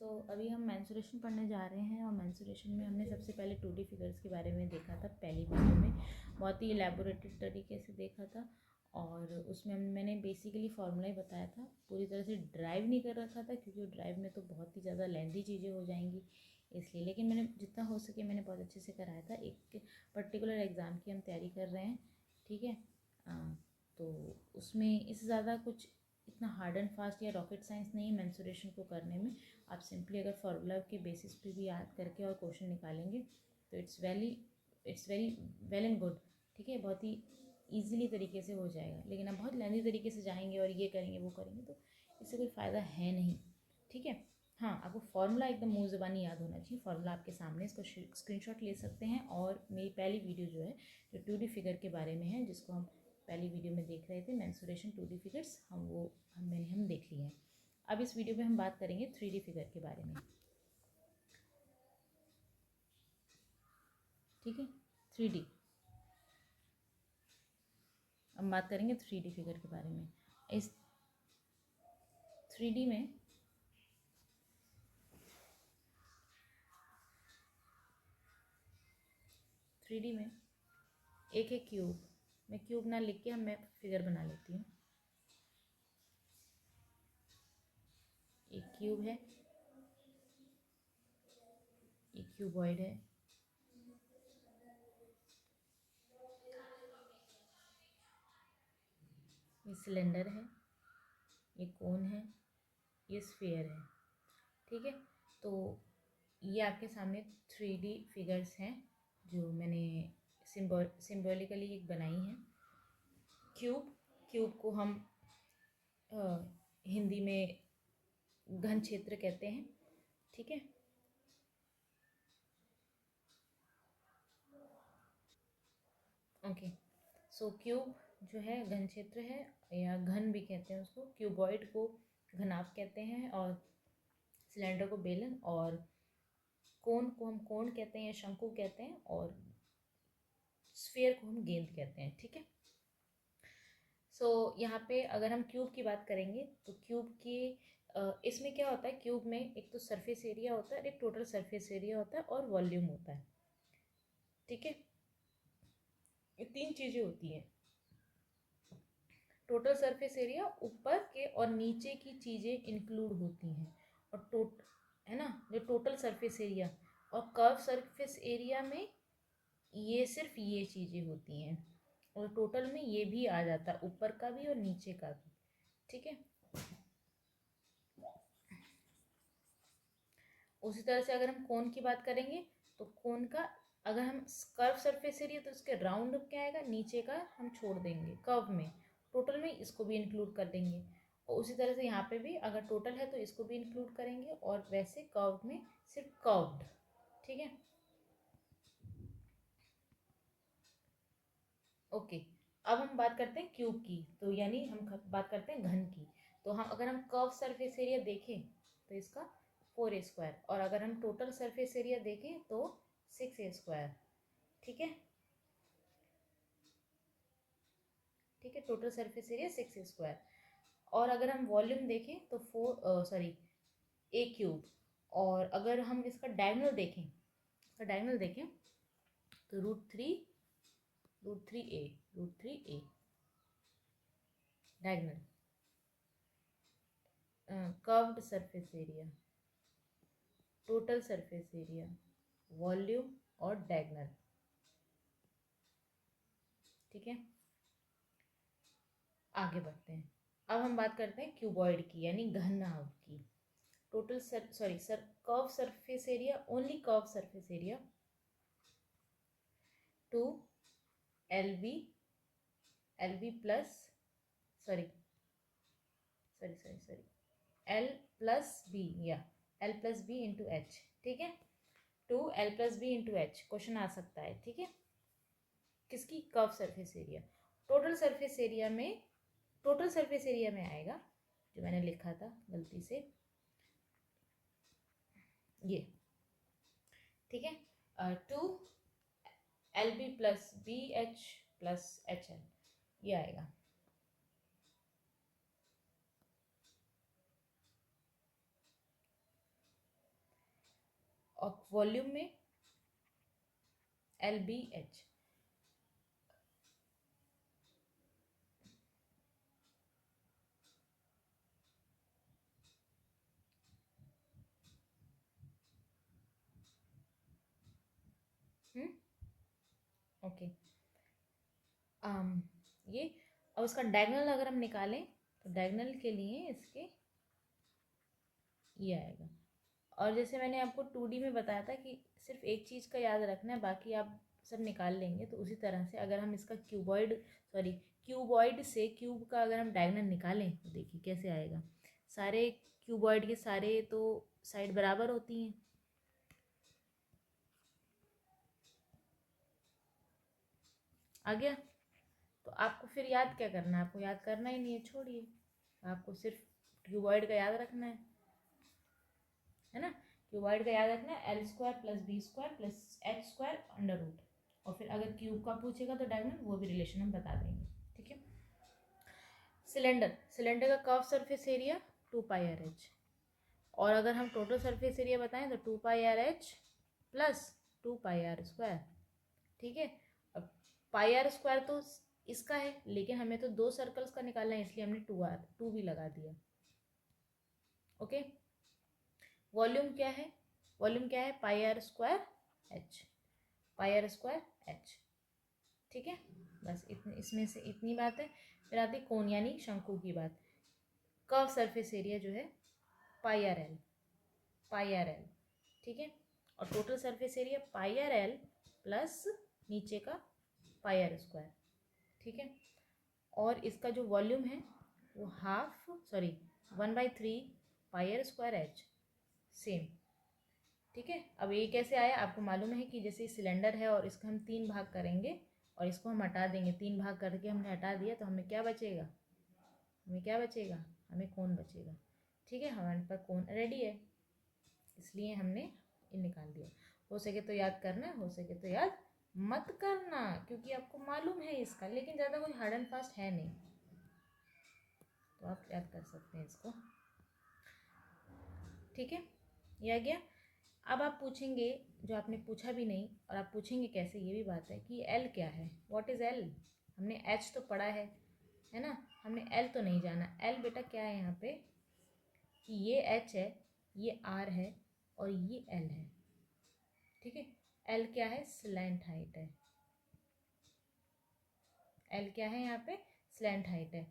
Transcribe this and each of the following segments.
अभी हम मेंसुरेशन पढ़ने जा रहे हैं और मेंसुरेशन में हमने सबसे पहले 2D फिगर्स के बारे में देखा था पहली वीडियो में, बहुत ही एलैबोरेटेड तरीके से देखा था। और उसमें मैंने बेसिकली फार्मूला ही बताया था, पूरी तरह से ड्राइव नहीं कर रखा था क्योंकि ड्राइव में तो बहुत ही ज़्यादा लेंथी चीज़ें हो जाएंगी इसलिए। लेकिन मैंने जितना हो सके मैंने बहुत अच्छे से कराया था। एक पर्टिकुलर एग्ज़ाम की हम तैयारी कर रहे हैं, ठीक है। तो उसमें इससे ज़्यादा कुछ इतना हार्ड एंड फास्ट या रॉकेट साइंस नहीं है मेंसुरेशन को करने में। आप सिंपली अगर फार्मूला के बेसिस पे भी याद करके और क्वेश्चन निकालेंगे तो it's very well and good, ठीक है। बहुत ही ईजिली तरीके से हो जाएगा। लेकिन आप बहुत लेंदी तरीके से जाएंगे और ये करेंगे वो करेंगे तो इससे कोई फ़ायदा है नहीं, ठीक है। हाँ, आपको फार्मूला एकदम मुँह ज़बानी याद होना चाहिए। फार्मूला आपके सामने, इसको स्क्रीनशॉट ले सकते हैं। और मेरी पहली वीडियो जो है जो 2D फिगर के बारे में है, जिसको हम पहली वीडियो में देख रहे थे, मेंसुरेशन 2D फिगर्स, हम देख लिए हैं। अब इस वीडियो में हम बात करेंगे 3D फिगर के बारे में, ठीक है। 3D, अब बात करेंगे 3D फिगर के बारे में। इस 3D में एक है क्यूब। मैं क्यूब ना लिख के मैं फिगर बना लेती हूँ। एक क्यूब है, एक क्यूबॉइड है, ये सिलेंडर है, ये कोन है, ये स्फीयर है, ठीक है। तो ये आपके सामने 3D फिगर्स हैं जो मैंने सिम्बॉलिकली एक बनाई हैं। क्यूब को हम हिंदी में घन क्षेत्र कहते हैं, ठीक है। ओके, सो क्यूब जो है घन क्षेत्र है या घन भी कहते हैं उसको। क्यूबॉइड को घनाभ कहते हैं और सिलेंडर को बेलन, और कोन को हम कोण कहते हैं या शंकु कहते हैं, और स्फीयर को हम गेंद कहते हैं, ठीक है। यहाँ पे अगर हम क्यूब की बात करेंगे तो क्यूब की इसमें क्या होता है, क्यूब में एक तो सरफेस एरिया होता है, एक टोटल सरफेस एरिया होता है और वॉल्यूम होता है, ठीक है। ये तीन चीज़ें होती हैं। टोटल सरफेस एरिया, ऊपर के और नीचे की चीज़ें इंक्लूड होती हैं, और है ना, जो टोटल सरफेस एरिया और कर्व सरफेस एरिया में ये सिर्फ ये चीज़ें होती हैं, और टोटल में ये भी आ जाता है, ऊपर का भी और नीचे का भी, ठीक है। उसी तरह से अगर हम कोन की बात करेंगे तो कोन का अगर हम कर्व सरफेस एरिया तो इसके राउंड क्या आएगा, नीचे का हम छोड़ देंगे कर्व में, टोटल में इसको भी इंक्लूड कर देंगे। और उसी तरह से यहाँ पे भी अगर टोटल है तो इसको भी इंक्लूड करेंगे, और वैसे कर्व में सिर्फ कर्व्ड, ठीक है। ओके, अब हम बात करते हैं क्यूब की, तो यानी हम बात करते हैं घन की। तो हम अगर हम कर्व सरफेस एरिया देखें तो इसका 4a², और अगर हम टोटल सरफेस एरिया देखें तो 6a², ठीक है। ठीक है, टोटल सरफेस एरिया 6a²। और अगर हम वॉल्यूम देखें तो a³ और अगर हम इसका डायगोनल देखें तो √3a diagonal. Curved surface area, total surface area, volume और डायगोनल, ठीक है। आगे बढ़ते हैं। अब हम बात करते हैं क्यूबॉइड की यानी घनाभ की। Total curve surface area, only curve surface area 2 LB plus L plus B, या L plus B into H, ठीक है। 2L+B इंटू एच क्वेश्चन आ सकता है, ठीक है। किसकी, curve surface area. Total surface area में आएगा, जो मैंने लिखा था गलती से ये, ठीक है। 2LB plus BH plus HL, ये आएगा। और वॉल्यूम में LBH। ओके। ये अब उसका डायगोनल अगर हम निकालें तो डायगोनल के लिए इसके ये आएगा। और जैसे मैंने आपको 2D में बताया था कि सिर्फ एक चीज़ का याद रखना है, बाकी आप सब निकाल लेंगे। तो उसी तरह से अगर हम इसका क्यूबॉइड से क्यूब का अगर हम डायगोनल निकालें तो देखिए कैसे आएगा। सारे क्यूबॉइड के सारे तो साइड बराबर होती हैं। आ गया। तो आपको फिर याद क्या करना है? आपको याद करना ही नहीं है, छोड़िए। आपको सिर्फ क्यूबॉइड का याद रखना है ना। क्यूबॉइड का याद रखना है L² + B² + H² √। और फिर अगर क्यूब का पूछेगा तो डायगोनल, वो भी रिलेशन हम बता देंगे। ठीक है। सिलेंडर का कर्व सरफेस एरिया 2πRH। और अगर हम टोटल सरफेस एरिया बताएं तो 2πRH + 2πr²। ठीक है। अब πr² तो इसका है, लेकिन हमें तो 2 सर्कल्स का निकालना है, इसलिए हमने 2 भी लगा दिया। ओके। वॉल्यूम क्या है? πr²H। πr²H। ठीक है। बस इसमें से इतनी बात है। फिर आती कोण यानी शंकु की बात। कर्व सरफेस एरिया जो है πrl। ठीक है। और total surface area πrl plus नीचे का πr²। ठीक है। और इसका जो वॉल्यूम है वो 1/3 πr²H सेम। ठीक है। अब ये कैसे आया? आपको मालूम है कि जैसे सिलेंडर है और इसका हम 3 भाग करेंगे और इसको हम हटा देंगे। 3 भाग करके हमने हटा दिया तो हमें क्या बचेगा? हमें कोण बचेगा। ठीक है। हमारे पास कोण रेडी है, इसलिए हमने ये निकाल दिया। हो सके तो याद करना, हो सके तो याद मत करना, क्योंकि आपको मालूम है इसका, लेकिन ज़्यादा कोई हार्ड एंड फास्ट है नहीं, तो आप याद कर सकते हैं इसको। ठीक है। ये आ गया। अब आप पूछेंगे, जो आपने पूछा भी नहीं, और आप पूछेंगे कैसे, ये भी बात है कि L क्या है। What is L? हमने H तो पढ़ा है ना। हमने L तो नहीं जाना। L बेटा क्या है यहाँ पे कि ये H है, ये R है और ये L है। ठीक है। L क्या है? स्लैंट हाइट है। L क्या है यहाँ पे? स्लैंट हाइट है।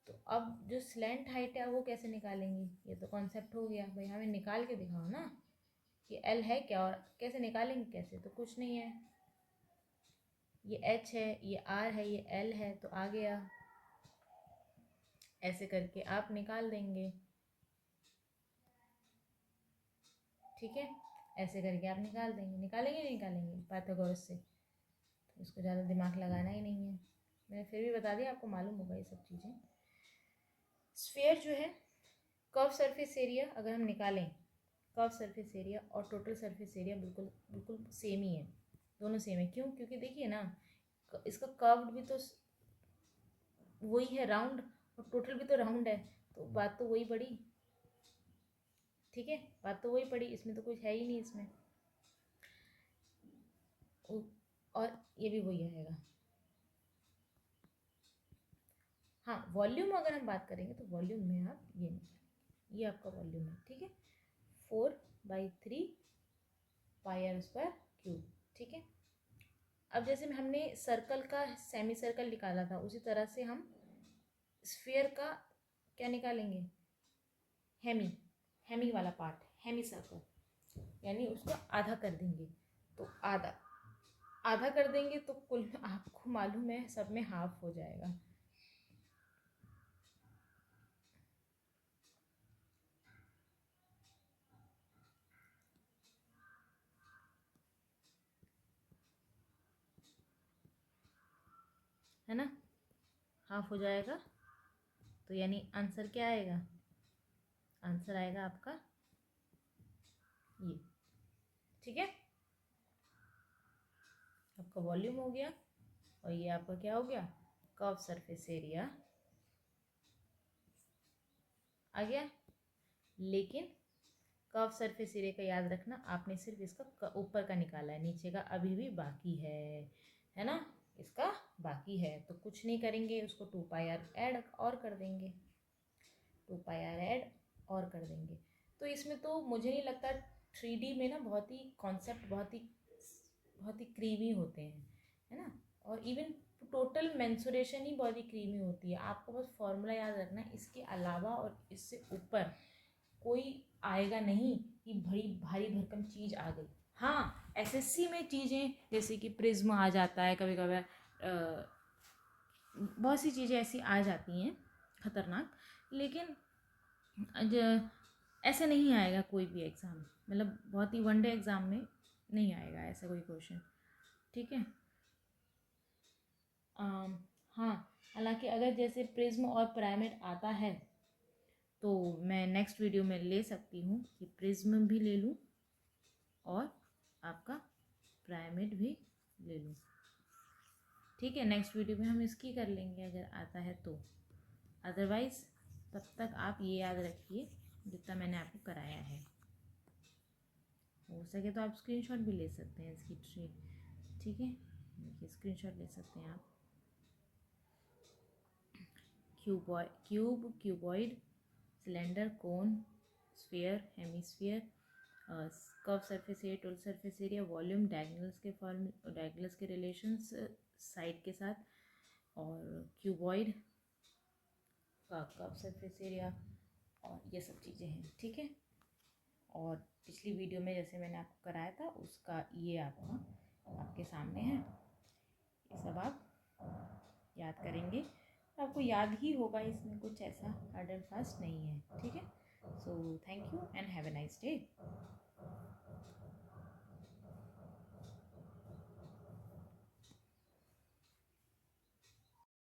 तो अब जो स्लैंट हाइट है वो कैसे निकालेंगे? ये तो कॉन्सेप्ट हो गया भाई, हमें निकाल के दिखाओ ना कि L है क्या और कैसे निकालेंगे। कैसे? तो कुछ नहीं है, ये H है, ये R है, ये L है, तो आ गया। ऐसे करके आप निकाल देंगे। ठीक है। ऐसे करके आप निकाल देंगे। निकालेंगे नहीं निकालेंगे पाइथागोरस से, तो इसको ज़्यादा दिमाग लगाना ही नहीं है। मैंने फिर भी बता दिया, आपको मालूम होगा ये सब चीज़ें। स्फीयर जो है, कर्व सरफेस एरिया अगर हम निकालें, कर्व सरफेस एरिया और टोटल सरफेस एरिया बिल्कुल बिल्कुल सेम ही है। दोनों सेम है। क्यों? क्योंकि देखिए ना, इसका कर्व्ड भी तो वही है, राउंड, और टोटल भी तो राउंड है, तो बात तो वही पड़ी। ठीक है। बात तो वही पड़ी, इसमें तो कुछ है ही नहीं इसमें। और ये भी वही आएगा। हाँ, वॉल्यूम अगर हम बात करेंगे तो वॉल्यूम में आप ये आपका वॉल्यूम है। ठीक है। 4/3 πr²3। ठीक है। अब जैसे हमने सर्कल का सेमी सर्कल निकाला था, उसी तरह से हम स्फीयर का क्या निकालेंगे? हेमी वाला पार्ट, हेमी सर्कल, यानी उसको आधा कर देंगे। तो आधा कर देंगे तो कुल आपको मालूम है सब में हाफ हो जाएगा। है ना, हाफ हो जाएगा। तो यानी आंसर क्या आएगा? आंसर आएगा आपका ये। ठीक है। आपका वॉल्यूम हो गया और ये आपका क्या हो गया? कर्व सरफेस एरिया आ गया। लेकिन कर्व सरफेस एरिया का याद रखना, आपने सिर्फ इसका ऊपर का निकाला है, नीचे का अभी भी बाकी है ना, इसका बाकी है। तो कुछ नहीं करेंगे, उसको 2πr ऐड और कर देंगे, 2πr ऐड और कर देंगे। तो इसमें तो मुझे नहीं लगता 3D में ना बहुत ही कॉन्सेप्ट बहुत ही क्रीमी होते हैं, है ना। और इवन टोटल मेंसुरेशन ही बहुत ही क्रीमी होती है। आपको बस फॉर्मूला याद रखना है, इसके अलावा और इससे ऊपर कोई आएगा नहीं कि बड़ी भारी भरकम चीज़ आ गई। हाँ, एसएससी में चीज़ें जैसे कि प्रिज्म आ जाता है कभी कभार, बहुत सी चीज़ें ऐसी आ जाती हैं खतरनाक, लेकिन ऐसे नहीं आएगा कोई भी एग्ज़ाम, मतलब बहुत ही वनडे एग्ज़ाम में नहीं आएगा ऐसा कोई क्वेश्चन, ठीक है। हाँ, हालांकि अगर जैसे प्रिज्म और पिरामिड आता है तो मैं नेक्स्ट वीडियो में ले सकती हूँ कि प्रिज्म भी ले लूँ और आपका पिरामिड भी ले लूँ, ठीक है। नेक्स्ट वीडियो में हम इसकी कर लेंगे अगर आता है तो, अदरवाइज़ तब तक आप ये याद रखिए जितना मैंने आपको कराया है। हो सके तो आप स्क्रीनशॉट भी ले सकते हैं इसकी ट्री, ठीक है, देखिए स्क्रीनशॉट ले सकते हैं आप। Cuboid, cylinder, cone, sphere, hemisphere, curve surface area, total surface area, volume, diagonals के रिलेशंस साइड के साथ, और क्यूबॉइड का कर्व सरफेस एरिया, और ये सब चीज़ें हैं, ठीक है। और पिछली वीडियो में जैसे मैंने आपको कराया था उसका ये आपके सामने है, ये सब आप याद करेंगे, आपको याद ही होगा, इसमें कुछ ऐसा हार्ड एंड फास्ट नहीं है, ठीक है। So thank you and have a nice day.